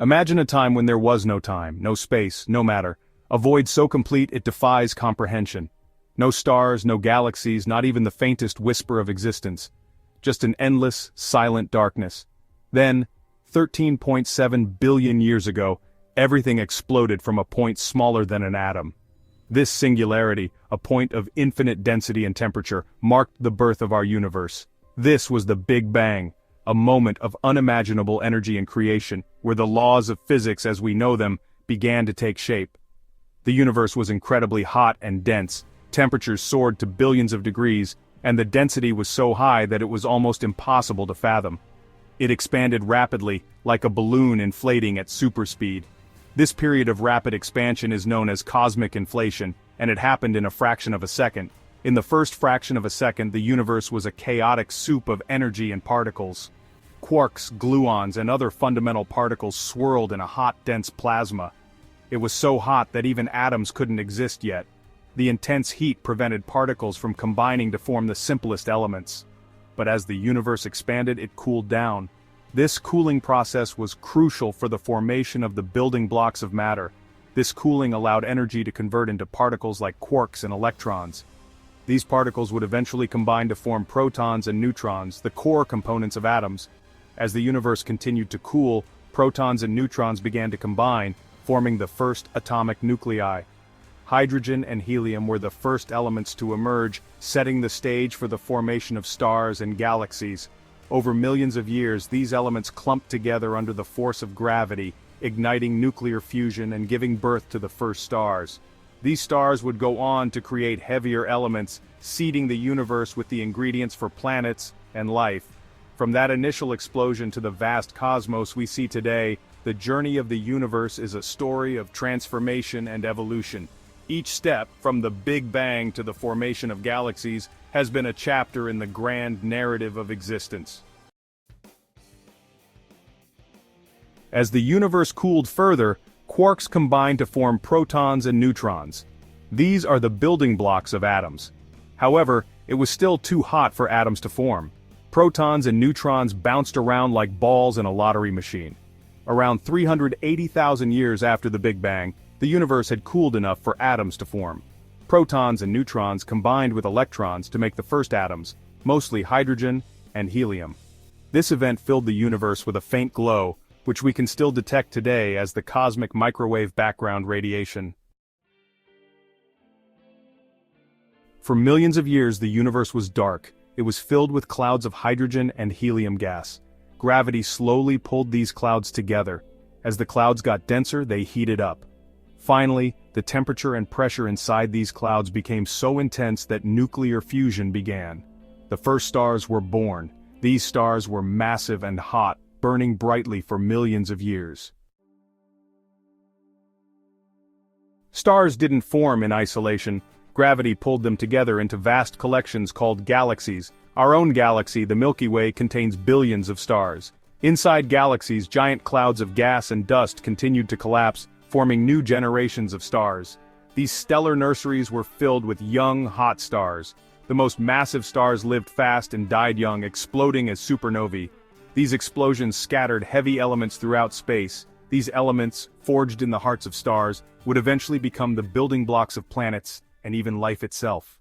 Imagine a time when there was no time, no space, no matter, a void so complete it defies comprehension. No stars, no galaxies, not even the faintest whisper of existence. Just an endless, silent darkness. Then, 13.7 billion years ago, everything exploded from a point smaller than an atom. This singularity, a point of infinite density and temperature, marked the birth of our universe. This was the Big Bang, a moment of unimaginable energy and creation, where the laws of physics as we know them began to take shape. The universe was incredibly hot and dense, temperatures soared to billions of degrees, and the density was so high that it was almost impossible to fathom. It expanded rapidly, like a balloon inflating at super speed. This period of rapid expansion is known as cosmic inflation, and it happened in a fraction of a second. In the first fraction of a second, the universe was a chaotic soup of energy and particles. Quarks, gluons, and other fundamental particles swirled in a hot, dense plasma. It was so hot that even atoms couldn't exist yet. The intense heat prevented particles from combining to form the simplest elements. But as the universe expanded, it cooled down. This cooling process was crucial for the formation of the building blocks of matter. This cooling allowed energy to convert into particles like quarks and electrons. These particles would eventually combine to form protons and neutrons, the core components of atoms. As the universe continued to cool, protons and neutrons began to combine, forming the first atomic nuclei. Hydrogen and helium were the first elements to emerge, setting the stage for the formation of stars and galaxies. Over millions of years, these elements clumped together under the force of gravity, igniting nuclear fusion and giving birth to the first stars. These stars would go on to create heavier elements, seeding the universe with the ingredients for planets and life. From that initial explosion to the vast cosmos we see today, the journey of the universe is a story of transformation and evolution. Each step, from the Big Bang to the formation of galaxies, has been a chapter in the grand narrative of existence. As the universe cooled further, quarks combined to form protons and neutrons. These are the building blocks of atoms. However, it was still too hot for atoms to form. Protons and neutrons bounced around like balls in a lottery machine. Around 380,000 years after the Big Bang, the universe had cooled enough for atoms to form. Protons and neutrons combined with electrons to make the first atoms, mostly hydrogen and helium. This event filled the universe with a faint glow, which we can still detect today as the cosmic microwave background radiation. For millions of years the universe was dark. It was filled with clouds of hydrogen and helium gas. Gravity slowly pulled these clouds together. As the clouds got denser, they heated up. Finally, the temperature and pressure inside these clouds became so intense that nuclear fusion began. The first stars were born. These stars were massive and hot, burning brightly for millions of years. Stars didn't form in isolation. Gravity pulled them together into vast collections called galaxies. Our own galaxy, the Milky Way, contains billions of stars. Inside galaxies, giant clouds of gas and dust continued to collapse, forming new generations of stars. These stellar nurseries were filled with young, hot stars. The most massive stars lived fast and died young, exploding as supernovae. These explosions scattered heavy elements throughout space. These elements, forged in the hearts of stars, would eventually become the building blocks of planets and even life itself.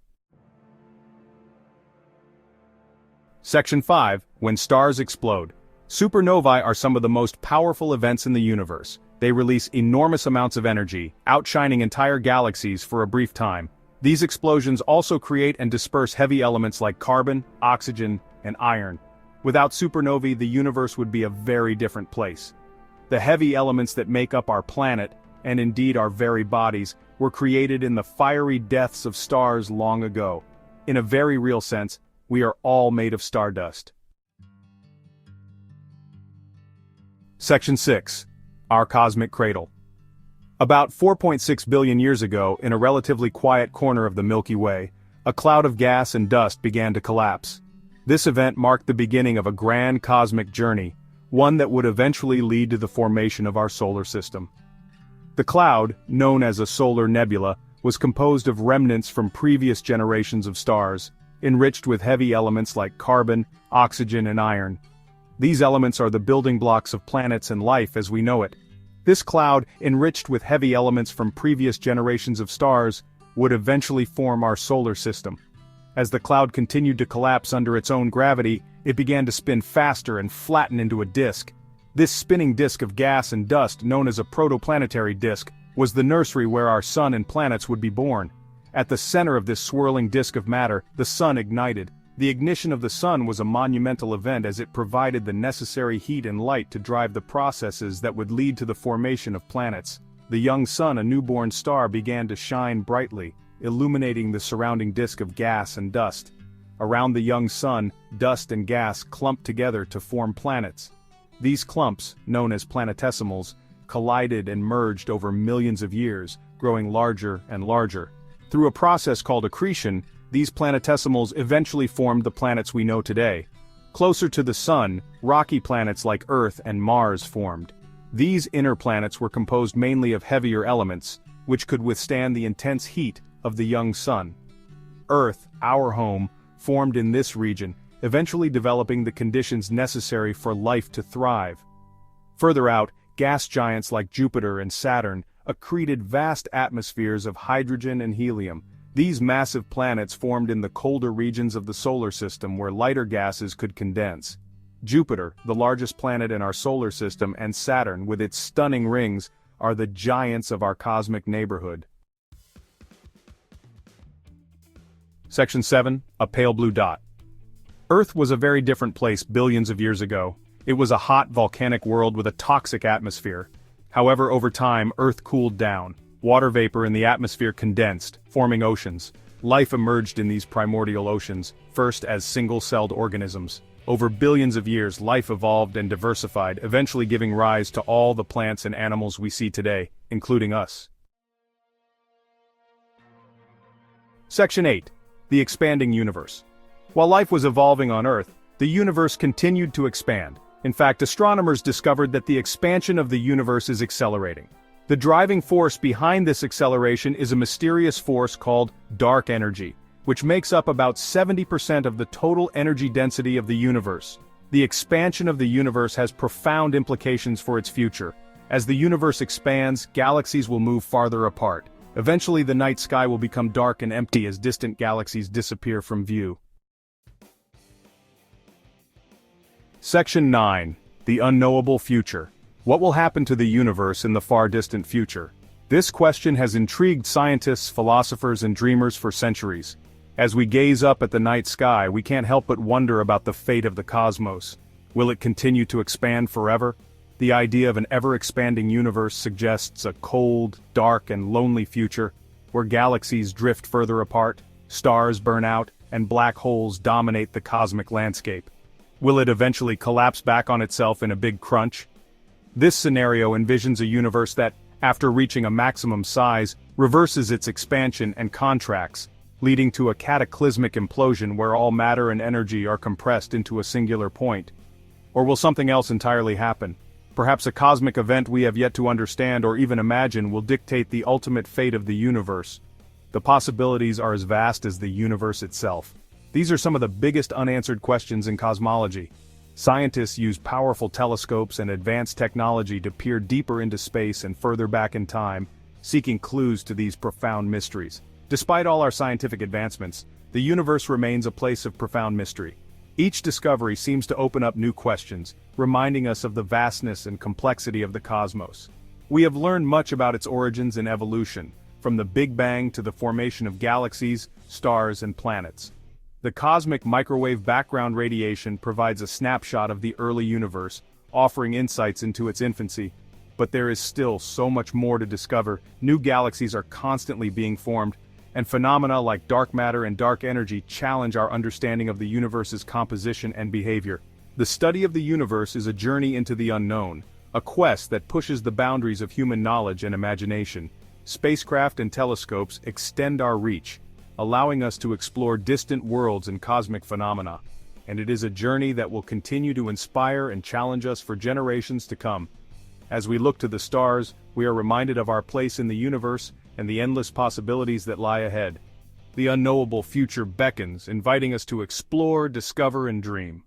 Section 5. When stars explode. Supernovae are some of the most powerful events in the universe. They release enormous amounts of energy, outshining entire galaxies for a brief time. These explosions also create and disperse heavy elements like carbon, oxygen, and iron. Without supernovae, the universe would be a very different place. The heavy elements that make up our planet, and indeed our very bodies, were created in the fiery deaths of stars long ago. In a very real sense, we are all made of stardust. Section 6. Our Cosmic Cradle. About 4.6 billion years ago, in a relatively quiet corner of the Milky Way, a cloud of gas and dust began to collapse. This event marked the beginning of a grand cosmic journey, one that would eventually lead to the formation of our solar system. The cloud, known as a solar nebula, was composed of remnants from previous generations of stars, enriched with heavy elements like carbon, oxygen, and iron. These elements are the building blocks of planets and life as we know it. This cloud, enriched with heavy elements from previous generations of stars, would eventually form our solar system. As the cloud continued to collapse under its own gravity, it began to spin faster and flatten into a disk. This spinning disk of gas and dust, known as a protoplanetary disk, was the nursery where our sun and planets would be born. At the center of this swirling disk of matter, the sun ignited. The ignition of the sun was a monumental event as it provided the necessary heat and light to drive the processes that would lead to the formation of planets. The young sun, a newborn star, began to shine brightly, illuminating the surrounding disk of gas and dust. Around the young sun, dust and gas clumped together to form planets. These clumps, known as planetesimals, collided and merged over millions of years, growing larger and larger. Through a process called accretion, these planetesimals eventually formed the planets we know today. Closer to the Sun, rocky planets like Earth and Mars formed. These inner planets were composed mainly of heavier elements, which could withstand the intense heat of the young Sun. Earth, our home, formed in this region, eventually developing the conditions necessary for life to thrive. Further out, gas giants like Jupiter and Saturn accreted vast atmospheres of hydrogen and helium. These massive planets formed in the colder regions of the solar system where lighter gases could condense. Jupiter, the largest planet in our solar system, and Saturn, with its stunning rings, are the giants of our cosmic neighborhood. Section 7. A pale blue dot. Earth was a very different place billions of years ago. It was a hot volcanic world with a toxic atmosphere. However, over time, Earth cooled down. Water vapor in the atmosphere condensed, forming oceans. Life emerged in these primordial oceans, first as single-celled organisms. Over billions of years, life evolved and diversified, eventually giving rise to all the plants and animals we see today, including us. Section 8. The expanding universe. While life was evolving on Earth, the universe continued to expand. In fact, astronomers discovered that the expansion of the universe is accelerating. The driving force behind this acceleration is a mysterious force called dark energy, which makes up about 70% of the total energy density of the universe. The expansion of the universe has profound implications for its future. As the universe expands, galaxies will move farther apart. Eventually, the night sky will become dark and empty as distant galaxies disappear from view. Section 9. The Unknowable Future. What will happen to the universe in the far-distant future? This question has intrigued scientists, philosophers, and dreamers for centuries. As we gaze up at the night sky, we can't help but wonder about the fate of the cosmos. Will it continue to expand forever? The idea of an ever-expanding universe suggests a cold, dark, and lonely future, where galaxies drift further apart, stars burn out, and black holes dominate the cosmic landscape. Will it eventually collapse back on itself in a big crunch? This scenario envisions a universe that, after reaching a maximum size, reverses its expansion and contracts, leading to a cataclysmic implosion where all matter and energy are compressed into a singular point. Or will something else entirely happen? Perhaps a cosmic event we have yet to understand or even imagine will dictate the ultimate fate of the universe. The possibilities are as vast as the universe itself. These are some of the biggest unanswered questions in cosmology. Scientists use powerful telescopes and advanced technology to peer deeper into space and further back in time, seeking clues to these profound mysteries. Despite all our scientific advancements, the universe remains a place of profound mystery. Each discovery seems to open up new questions, reminding us of the vastness and complexity of the cosmos. We have learned much about its origins and evolution, from the Big Bang to the formation of galaxies, stars, and planets. The cosmic microwave background radiation provides a snapshot of the early universe, offering insights into its infancy. But there is still so much more to discover. New galaxies are constantly being formed, and phenomena like dark matter and dark energy challenge our understanding of the universe's composition and behavior. The study of the universe is a journey into the unknown, a quest that pushes the boundaries of human knowledge and imagination. Spacecraft and telescopes extend our reach, allowing us to explore distant worlds and cosmic phenomena. And it is a journey that will continue to inspire and challenge us for generations to come. As we look to the stars, we are reminded of our place in the universe and the endless possibilities that lie ahead. The unknowable future beckons, inviting us to explore, discover, and dream.